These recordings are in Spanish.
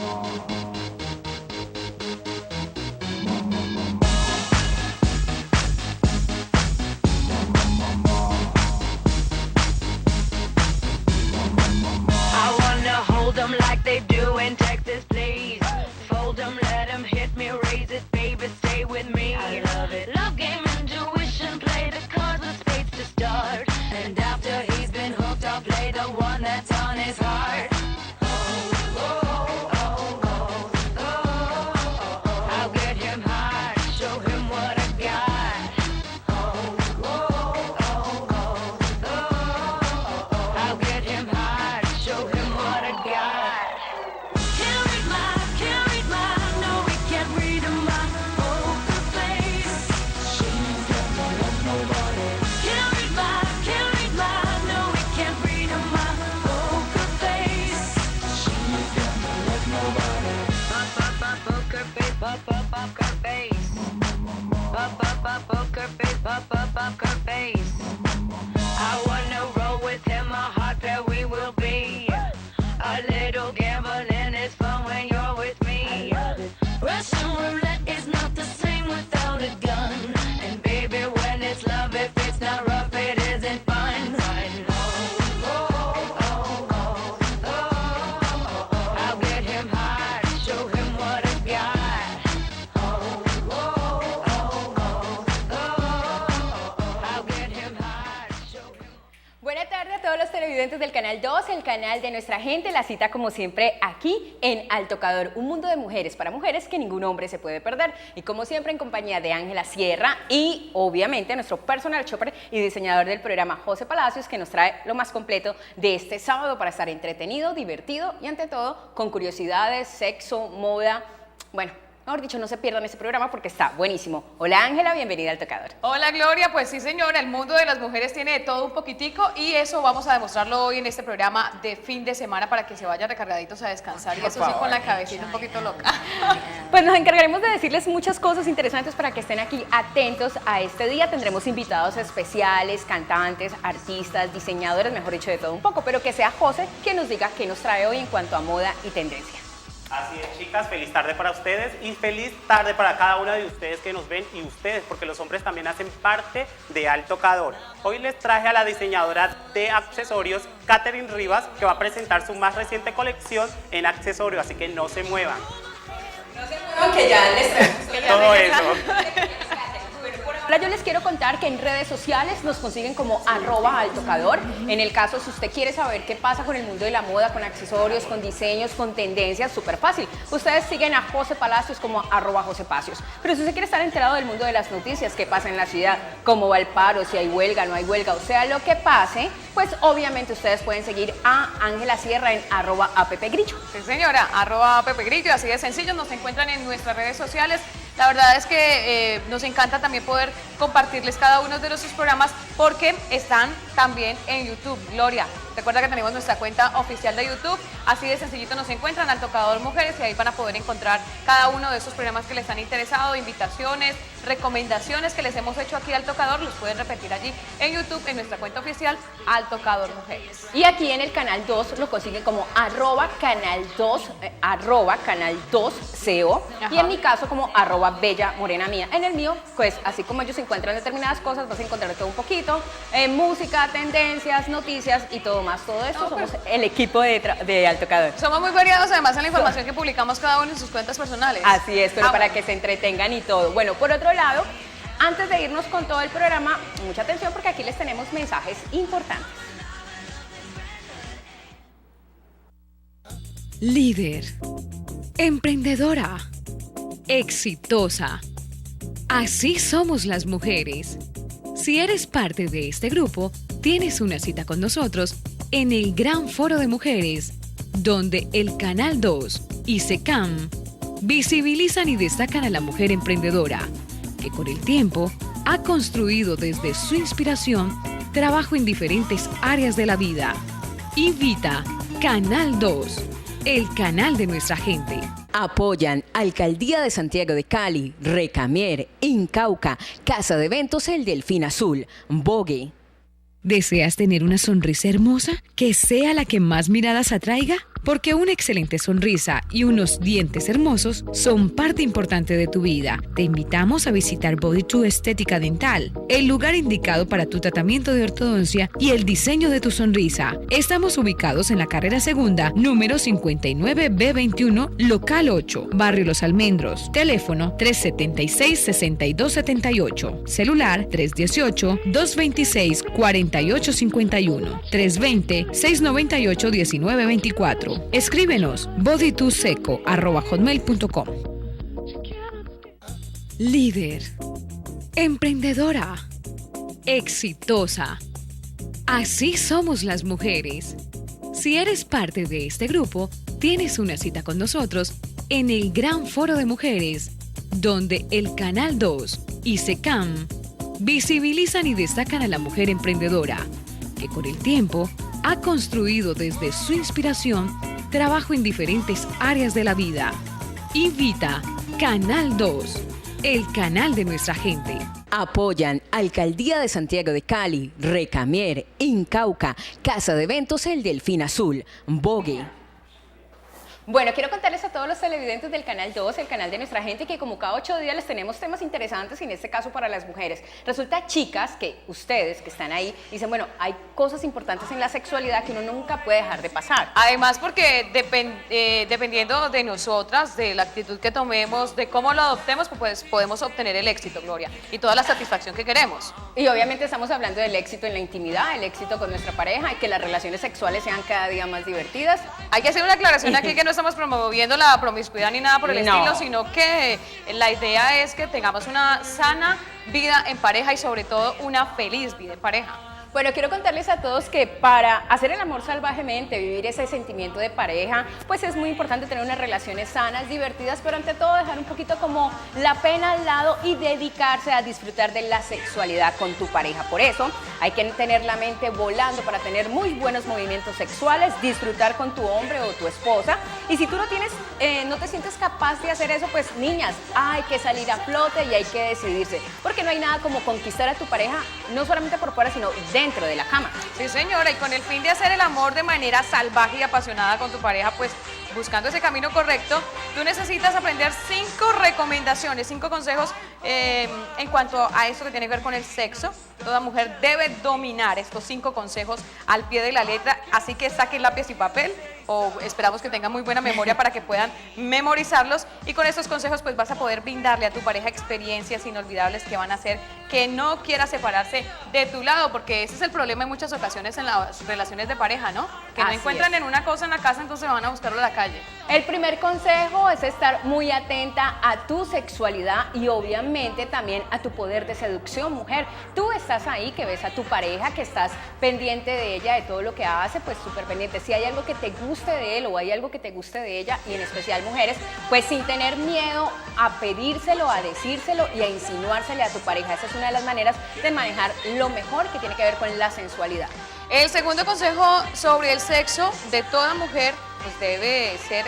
I wanna hold them like they do in Texas, please. Fold them, let them hit me, raise it, baby, stay with me. I love it. Love game, intuition, play the cards with spades to start. And after he's been hooked, I'll play the one that's on his heart. I'll get him high, show him what I got. I'll get him high, show him what I got. Can't read my, no, we can't read my poker face. She's got no love, nobody. Can't read my, no, we can't read my poker face. She's got no love, nobody. Poker face, poker face. Poker face, poker face. I wanna roll with him, a hot pair we will be. A little gambling is fun when you're with me. Russian roulette is not the same without a gun. And baby, when it's love, if it's not rough, it isn't fun. I'll get him high, show him what I got. I'll get him high, show him. Buenas tardes a todos los televidentes del Canal 2, el canal de nuestra gente. La cita como siempre aquí en Al Tocador, un mundo de mujeres para mujeres que ningún hombre se puede perder. Y como siempre en compañía de Ángela Sierra y obviamente nuestro personal shopper y diseñador del programa, José Palacios, que nos trae lo más completo de este sábado para estar entretenido, divertido y ante todo con curiosidades, sexo, moda, bueno, mejor dicho, no se pierdan este programa porque está buenísimo. Hola Ángela, bienvenida al Tocador. Hola Gloria, pues sí señora, el mundo de las mujeres tiene de todo un poquitico y eso vamos a demostrarlo hoy en este programa de fin de semana para que se vayan recargaditos a descansar y eso sí con la cabecita un poquito loca. Pues nos encargaremos de decirles muchas cosas interesantes para que estén aquí atentos a este día. Tendremos invitados especiales, cantantes, artistas, diseñadores, mejor dicho, de todo un poco, pero que sea José quien nos diga qué nos trae hoy en cuanto a moda y tendencia. Así es, chicas, feliz tarde para ustedes y feliz tarde para cada una de ustedes que nos ven y ustedes, porque los hombres también hacen parte de Al Tocador. Hoy les traje a la diseñadora de accesorios, Catherine Rivas, que va a presentar su más reciente colección en accesorios, así que no se muevan. No se muevan, que ya les traemos Todo eso. Ahora yo les quiero contar que en redes sociales nos consiguen como @altocador. En el caso, si usted quiere saber qué pasa con el mundo de la moda, con accesorios, con diseños, con tendencias, súper fácil. Ustedes siguen a José Palacios como @josepacios. Pero si usted quiere estar enterado del mundo de las noticias, qué pasa en la ciudad, cómo va el paro, si hay huelga, no hay huelga, o sea, lo que pase, pues obviamente ustedes pueden seguir a Ángela Sierra en @appgrillo. Sí señora, @appgrillo, así de sencillo, nos encuentran en nuestras redes sociales. La verdad es que nos encanta también poder compartirles cada uno de nuestros programas porque están también en YouTube. Gloria, recuerda que tenemos nuestra cuenta oficial de YouTube, así de sencillito nos encuentran Al Tocador Mujeres y ahí van a poder encontrar cada uno de esos programas que les han interesado, invitaciones, recomendaciones que les hemos hecho aquí al Tocador, los pueden repetir allí en YouTube, en nuestra cuenta oficial Al Tocador Mujeres. Y aquí en el Canal 2 lo consiguen como @canal2, @canal2co. Y en mi caso como @bella morena mía. En el mío, pues así como ellos encuentran determinadas cosas, vas a encontrar todo un poquito, música, tendencias, noticias y todo más. Todo esto somos el equipo de Al Tocador. Somos muy variados además en la información que publicamos cada uno en sus cuentas personales. Así es, pero para que se entretengan y todo. Bueno, por otro lado, antes de irnos con todo el programa, mucha atención porque aquí les tenemos mensajes importantes. Líder, emprendedora, exitosa. Así somos las mujeres. Si eres parte de este grupo, tienes una cita con nosotros en el Gran Foro de Mujeres, donde el Canal 2 y SECAM visibilizan y destacan a la mujer emprendedora, que con el tiempo ha construido desde su inspiración trabajo en diferentes áreas de la vida. Invita Canal 2, el canal de nuestra gente. Apoyan Alcaldía de Santiago de Cali, Recamier, Incauca, Casa de Eventos El Delfín Azul, Vogue. ¿Deseas tener una sonrisa hermosa que sea la que más miradas atraiga? porque una excelente sonrisa y unos dientes hermosos son parte importante de tu vida. Te invitamos a visitar Body True Estética Dental, el lugar indicado para tu tratamiento de ortodoncia y el diseño de tu sonrisa. Estamos ubicados en la carrera segunda, número 59B21, local 8, Barrio Los Almendros. Teléfono 376-6278. Celular 318-226-4851. 320-698-1924. Escríbenos bodytuseco@hotmail.com. Líder, emprendedora, exitosa. Así somos las mujeres. Si eres parte de este grupo, tienes una cita con nosotros en el Gran Foro de Mujeres, donde el Canal 2 y SECAM visibilizan y destacan a la mujer emprendedora, que con el tiempo ha construido desde su inspiración trabajo en diferentes áreas de la vida. Invita Canal 2, el canal de nuestra gente. Apoyan Alcaldía de Santiago de Cali, Recamier, Incauca, Casa de Eventos El Delfín Azul, Bogue. Bueno, quiero contarles a todos los televidentes del Canal 2, el canal de nuestra gente, que como cada 8 días les tenemos temas interesantes y en este caso para las mujeres. Resulta, chicas, que ustedes que están ahí dicen, bueno, hay cosas importantes en la sexualidad que uno nunca puede dejar de pasar. Además, porque dependiendo de nosotras, de la actitud que tomemos, de cómo lo adoptemos, pues podemos obtener el éxito, Gloria, y toda la satisfacción que queremos. Y obviamente estamos hablando del éxito en la intimidad, el éxito con nuestra pareja y que las relaciones sexuales sean cada día más divertidas. Hay que hacer una aclaración aquí que no estamos promoviendo la promiscuidad ni nada por el estilo, sino que la idea es que tengamos una sana vida en pareja y sobre todo una feliz vida en pareja. Bueno, quiero contarles a todos que para hacer el amor salvajemente, vivir ese sentimiento de pareja, pues es muy importante tener unas relaciones sanas, divertidas, pero ante todo dejar un poquito como la pena al lado y dedicarse a disfrutar de la sexualidad con tu pareja. Por eso hay que tener la mente volando para tener muy buenos movimientos sexuales, disfrutar con tu hombre o tu esposa. Y si tú no te sientes capaz de hacer eso, pues niñas, hay que salir a flote y hay que decidirse, porque no hay nada como conquistar a tu pareja, no solamente por fuera, sino dentro de la cama. Sí, señora, y con el fin de hacer el amor de manera salvaje y apasionada con tu pareja, pues buscando ese camino correcto, tú necesitas aprender 5 recomendaciones, 5 consejos en cuanto a esto que tiene que ver con el sexo. Toda mujer debe dominar estos 5 consejos al pie de la letra, así que saquen lápiz y papel, o esperamos que tengan muy buena memoria para que puedan memorizarlos, y con estos consejos pues vas a poder brindarle a tu pareja experiencias inolvidables que van a hacer que no quiera separarse de tu lado, porque ese es el problema en muchas ocasiones en las relaciones de pareja, ¿no? Que no encuentran en una cosa en la casa, entonces van a buscarlo a la calle. El primer consejo es estar muy atenta a tu sexualidad y obviamente también a tu poder de seducción, mujer. Tú estás ahí, que ves a tu pareja, que estás pendiente de ella, de todo lo que hace, pues súper pendiente. Si hay algo que te guste de él o hay algo que te guste de ella, y en especial mujeres, pues sin tener miedo a pedírselo, a decírselo y a insinuársele a tu pareja. Esa es una de las maneras de manejar lo mejor que tiene que ver con la sensualidad. El segundo consejo sobre el sexo de toda mujer pues debe ser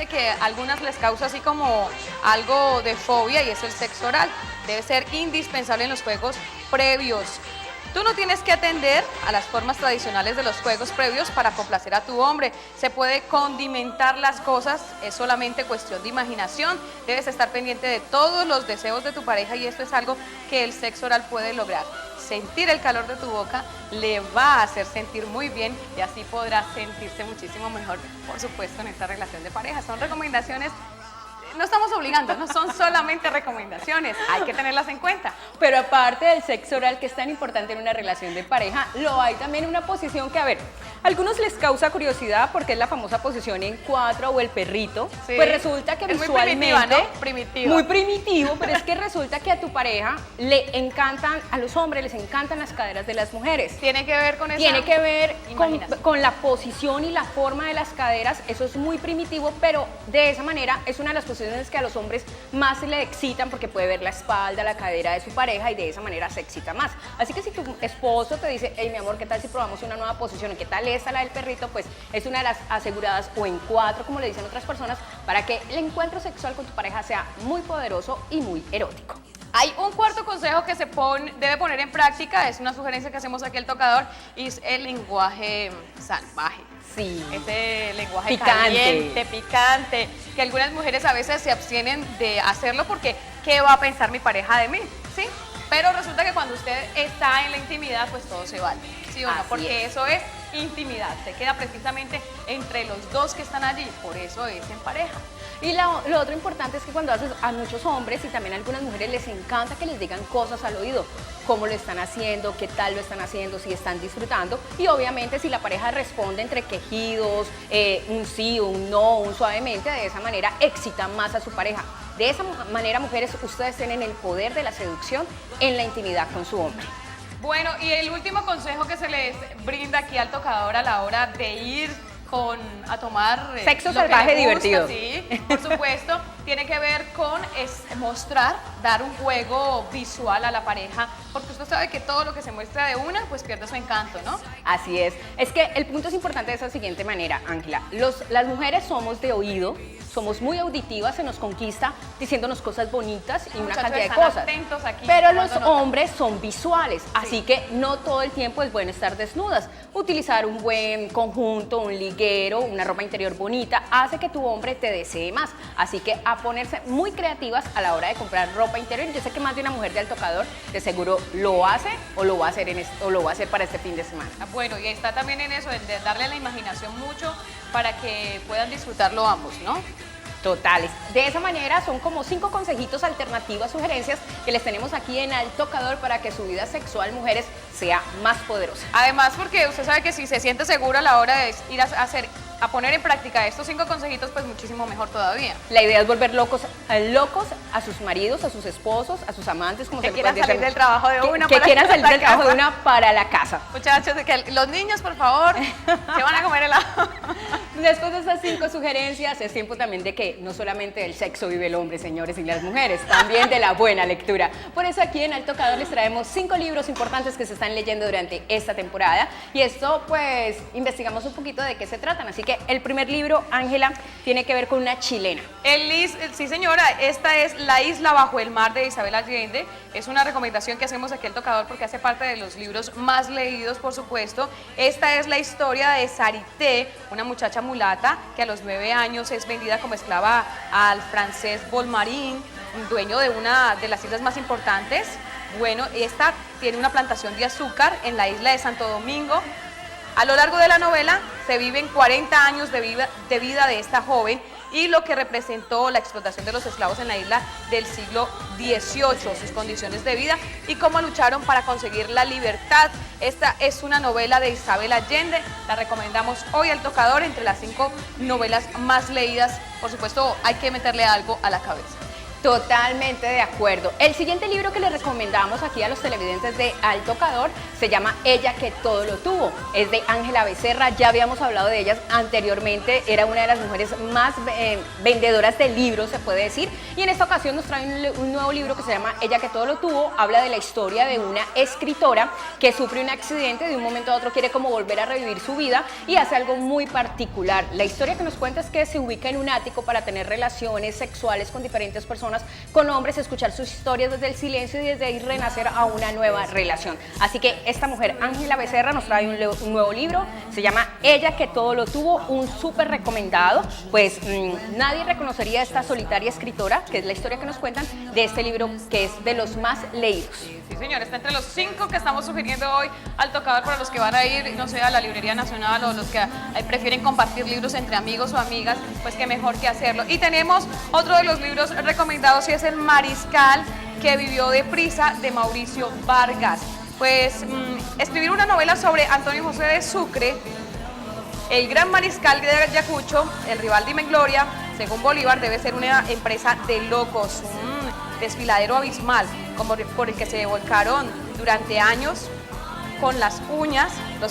que a algunas les causa así como algo de fobia, y es el sexo oral. Debe ser indispensable en los juegos previos. Tú no tienes que atender a las formas tradicionales de los juegos previos para complacer a tu hombre. Se puede condimentar las cosas, es solamente cuestión de imaginación. Debes estar pendiente de todos los deseos de tu pareja, y esto es algo que el sexo oral puede lograr. Sentir el calor de tu boca le va a hacer sentir muy bien, y así podrá sentirse muchísimo mejor, por supuesto, en esta relación de pareja. Son recomendaciones. No estamos obligando, no son solamente recomendaciones, hay que tenerlas en cuenta. Pero aparte del sexo oral, que es tan importante en una relación de pareja, lo hay también una posición que, a ver, a algunos les causa curiosidad porque es la famosa posición en 4 o el perrito. Sí. Pues resulta que es visualmente muy primitivo, pero es que resulta que a tu pareja le encantan, a los hombres les encantan las caderas de las mujeres. Tiene que ver con eso. Tiene que ver con la posición y la forma de las caderas. Eso es muy primitivo, pero de esa manera es una de las posiciones que a los hombres más se le excitan, porque puede ver la espalda, la cadera de su pareja, y de esa manera se excita más. Así que si tu esposo te dice, hey mi amor, ¿qué tal si probamos una nueva posición? ¿Qué tal esta, la del perrito? Pues es una de las aseguradas, o en 4, como le dicen otras personas, para que el encuentro sexual con tu pareja sea muy poderoso y muy erótico. Hay un cuarto consejo que se debe poner en práctica, es una sugerencia que hacemos aquí al tocador, y es el lenguaje salvaje. Sí. Ese lenguaje Picante. caliente, picante, que algunas mujeres a veces se abstienen de hacerlo porque ¿qué va a pensar mi pareja de mí? ¿Sí? Pero resulta que cuando usted está en la intimidad, pues todo se vale, ¿sí o no? Así Porque es. eso es intimidad, se queda precisamente entre los dos que están allí, por eso es en pareja. Y lo otro importante es que cuando haces a muchos hombres y también a algunas mujeres les encanta que les digan cosas al oído, cómo lo están haciendo, qué tal lo están haciendo, si están disfrutando y obviamente si la pareja responde entre quejidos, un sí, un no, un suavemente, de esa manera excita más a su pareja. De esa manera, mujeres, ustedes tienen el poder de la seducción en la intimidad con su hombre. Bueno, y el último consejo que se les brinda aquí al tocador a la hora de ir a tomar Sexo lo que salvaje le gusta, divertido. sí, por supuesto, tiene que ver con mostrar, dar un juego visual a la pareja, porque usted sabe que todo lo que se muestra de una, pues pierde su encanto, ¿no? Así es. Es que el punto es importante de esa siguiente manera, Ángela. Las mujeres somos de oído, somos muy auditivas, se nos conquista diciéndonos cosas bonitas y una Muchachos, cantidad de están cosas. atentos aquí, Pero los tomando nota. hombres son visuales, así que no todo el tiempo es bueno estar desnudas. Utilizar un buen conjunto, un liguero, una ropa interior bonita, hace que tu hombre te desee más. Así que a ponerse muy creativas a la hora de comprar ropa interior. Yo sé que más de una mujer de Al Tocador de seguro lo hace o lo va a hacer, lo va a hacer para este fin de semana. Bueno, y está también en eso, de darle a la imaginación mucho para que puedan disfrutarlo ambos, ¿no? Totales. De esa manera son como 5 consejitos, alternativas, sugerencias que les tenemos aquí en Al Tocador para que su vida sexual, mujeres, sea más poderosa. Además, porque usted sabe que si se siente segura a la hora de ir a poner en práctica estos 5 consejitos, pues muchísimo mejor todavía. La idea es volver locos a sus maridos, a sus esposos, a sus amantes, como Que se quieran puede decir. salir del trabajo de una Que para quieran salir la del trabajo de casa. una para la casa. Muchachos, que los niños, por favor, se van a comer helado. Después de estas 5 sugerencias, es tiempo también de que no solamente del sexo vive el hombre, señores y las mujeres, también de la buena lectura. Por eso aquí en Al Tocador les traemos 5 libros importantes que se están leyendo durante esta temporada. Y esto, pues, investigamos un poquito de qué se tratan. Así que el primer libro, Ángela, tiene que ver con una chilena. Sí, señora, esta es La isla bajo el mar de Isabel Allende. Es una recomendación que hacemos aquí al Tocador porque hace parte de los libros más leídos, por supuesto. Esta es la historia de Sarité, una muchacha mulata que a los 9 años es vendida como esclava al francés Bolmarín, dueño de una de las islas más importantes. Bueno, esta tiene una plantación de azúcar en la isla de Santo Domingo. A lo largo de la novela se viven 40 años de vida de esta joven y lo que representó la explotación de los esclavos en la isla del siglo XVIII, sus condiciones de vida y cómo lucharon para conseguir la libertad. Esta es una novela de Isabel Allende, la recomendamos hoy al Tocador entre las 5 novelas más leídas. Por supuesto, hay que meterle algo a la cabeza. Totalmente de acuerdo. El siguiente libro que les recomendamos aquí a los televidentes de Al Tocador se llama Ella que todo lo tuvo. Es de Ángela Becerra, ya habíamos hablado de ellas anteriormente, era una de las mujeres más vendedoras de libros, se puede decir, y en esta ocasión nos trae un nuevo libro que se llama Ella que todo lo tuvo. Habla de la historia de una escritora que sufre un accidente, de un momento a otro quiere como volver a revivir su vida y hace algo muy particular. La historia que nos cuenta es que se ubica en un ático para tener relaciones sexuales con diferentes personas, con hombres, escuchar sus historias desde el silencio y desde ahí renacer a una nueva relación. Así que esta mujer, Ángela Becerra, nos trae un nuevo libro, se llama Ella que todo lo tuvo, un súper recomendado. Pues nadie reconocería a esta solitaria escritora, que es la historia que nos cuentan de este libro que es de los más leídos. Sí, señor, está entre los 5 que estamos sugiriendo hoy al Tocador para los que van a ir, no sé, a la Librería Nacional o los que prefieren compartir libros entre amigos o amigas, pues qué mejor que hacerlo. Y tenemos otro de los libros recomendados y es El Mariscal que vivió deprisa de Mauricio Vargas. Pues escribir una novela sobre Antonio José de Sucre, el gran mariscal de Ayacucho, el rival de Gloria, según Bolívar, debe ser una empresa de locos, un desfiladero abismal, como por el que se volcaron durante años con las uñas los